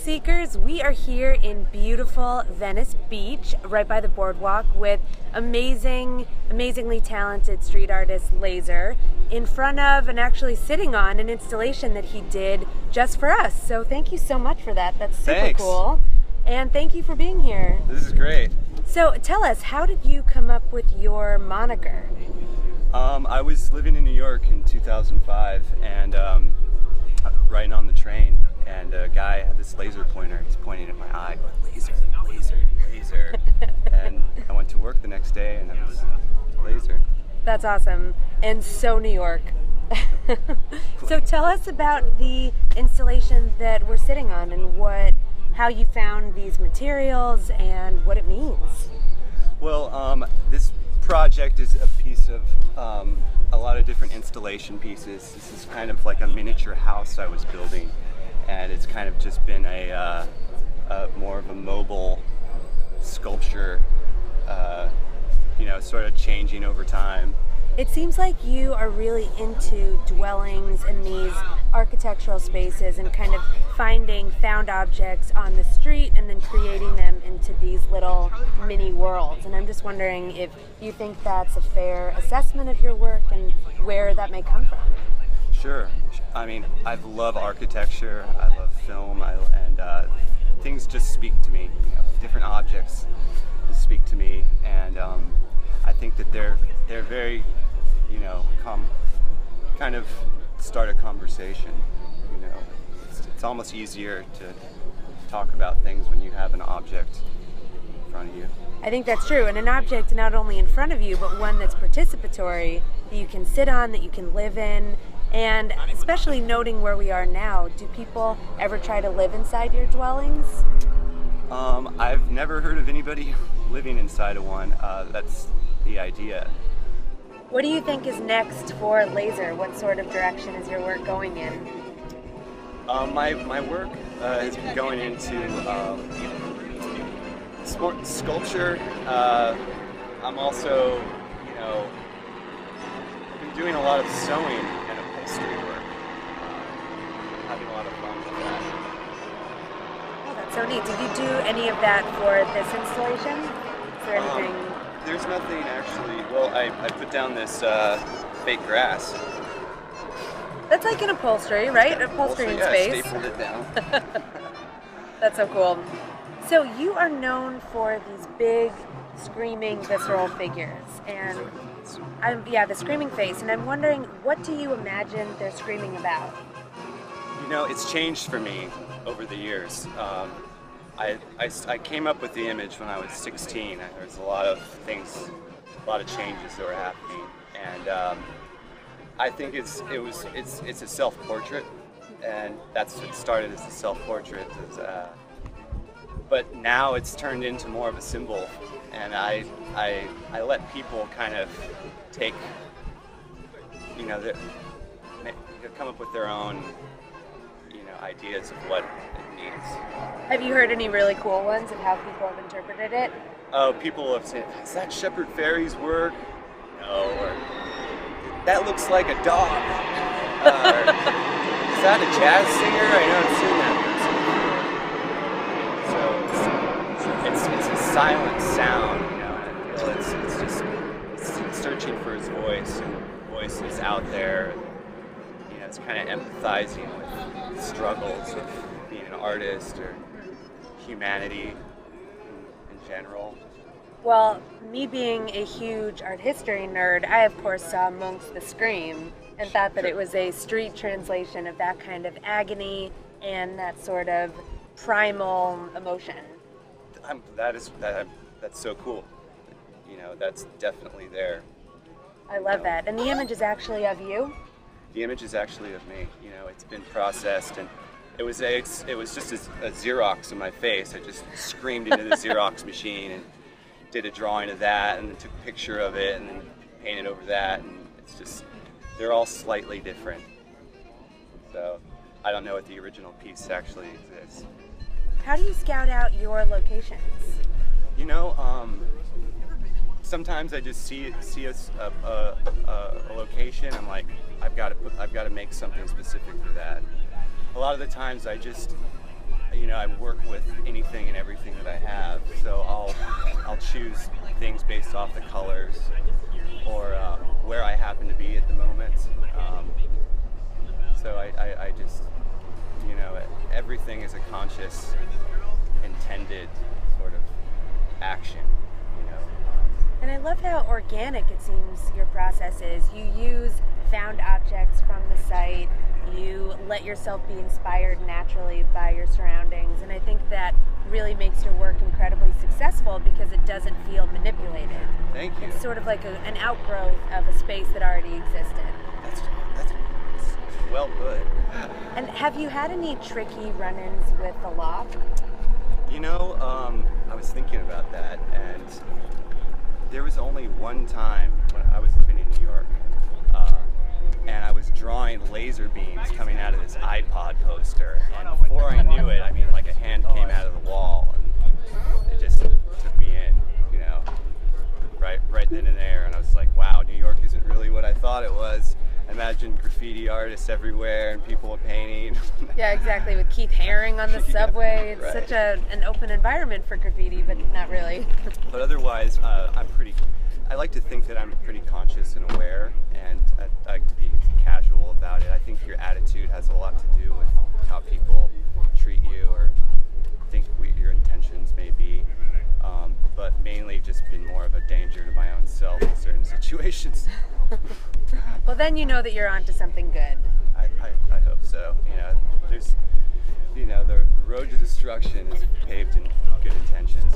Seekers, we are here in beautiful Venice Beach, right by the boardwalk, with amazingly talented street artist Lazer, in front of and actually sitting on an installation that he did just for us. So thank you so much for that. That's super cool. And thank you for being here. This is great. So tell us, how did you come up with your moniker? I was living in New York in 2005 and riding on the train, and a guy had this laser pointer. He's pointing at my eye, going, "Laser, laser, laser." And I went to work the next day and it was Lazer. That's awesome. And so New York. So tell us about the installation that we're sitting on and how you found these materials and what it means. Well, this project is a piece of a lot of different installation pieces. This is kind of like a miniature house I was building, and it's kind of just been a more of a mobile sculpture, sort of changing over time. It seems like you are really into dwellings in these architectural spaces and kind of finding found objects on the street and then creating them into these little mini worlds. And I'm just wondering if you think that's a fair assessment of your work and where that may come from. Sure. I mean, I love architecture, I love film, and things just speak to me. Different objects just speak to me, and I think that they're very, kind of start a conversation. It's almost easier to talk about things when you have an object in front of you. I think that's true, and an object not only in front of you, but one that's participatory, that you can sit on, that you can live in. And especially noting where we are now, do people ever try to live inside your dwellings? I've never heard of anybody living inside of one. That's the idea. What do you think is next for Lazer? What sort of direction is your work going in? My work has been going into sculpture. I'm also, been doing a lot of sewing and upholstery work. Having a lot of fun with that. Oh, that's so neat. Did you do any of that for this installation? Is there anything? There's nothing actually. Well, I put down this fake grass. That's like an upholstery, right? Upholstery in space. I stapled it down. That's so cool. So you are known for these big, screaming, visceral figures, and the screaming face. And I'm wondering, what do you imagine they're screaming about? It's changed for me over the years. I came up with the image when I was 16. There's a lot of things, a lot of changes that were happening, and I think it's a self-portrait, and that's what started as a self-portrait. But now it's turned into more of a symbol, and I let people kind of take, come up with their own, ideas of what it means. Have you heard any really cool ones of how people have interpreted it? Oh, people have said, "Is that Shepard Fairey's work?" No, or "That looks like a dog." Or, "Is that a jazz singer? I know I've seen that person." So it's a silent sound, and I feel it's searching for his voice, and the voice is out there. It's kind of empathizing with struggles of being an artist or humanity in general. Well, me being a huge art history nerd, I of course saw Munch's The Scream and thought that it was a street translation of that kind of agony and that sort of primal emotion. That's so cool. That's definitely there. I love that. And the image is actually of you? The image is actually of me. It's been processed, and it was just a Xerox of my face. I just screamed into the Xerox machine and did a drawing of that, and then took a picture of it, and then painted over that. And it's just, they're all slightly different. So I don't know if the original piece actually exists. How do you scout out your locations? Sometimes I just see a location. I'm like, I've got to make something specific for that. A lot of the times I just you know, I work with anything and everything that I have. So I'll choose things based off the colors or where I happen to be at the moment. So I just, you know, everything is a conscious, intended sort of action, you know. And I love how organic it seems your process is. You use found objects from the site. You let yourself be inspired naturally by your surroundings. And I think that really makes your work incredibly successful because it doesn't feel manipulated. Thank you. It's sort of like an outgrowth of a space that already existed. That's well put. And have you had any tricky run-ins with the loft? You know, I was thinking about that, and there was only one time when I was living in New York, and I was drawing laser beams coming out of this iPod poster, and before I knew it, I mean, like a hand came out of the wall, and it just took me in, you know, right then and there, and I was like, wow, New York isn't really what I thought it was. Imagine graffiti artists everywhere and people painting. Yeah, exactly, with Keith Haring on the subway. It's right. such an open environment for graffiti, but not really. But otherwise, I like to think that I'm pretty conscious and aware, and I like to be casual about it. I think your attitude has a lot to do with how people treat you or think your intentions may be. But mainly just been more of a danger to my own self in certain situations. Well, then you know that you're onto something good. I hope so. You know, there's, you know, the road to destruction is paved in good intentions.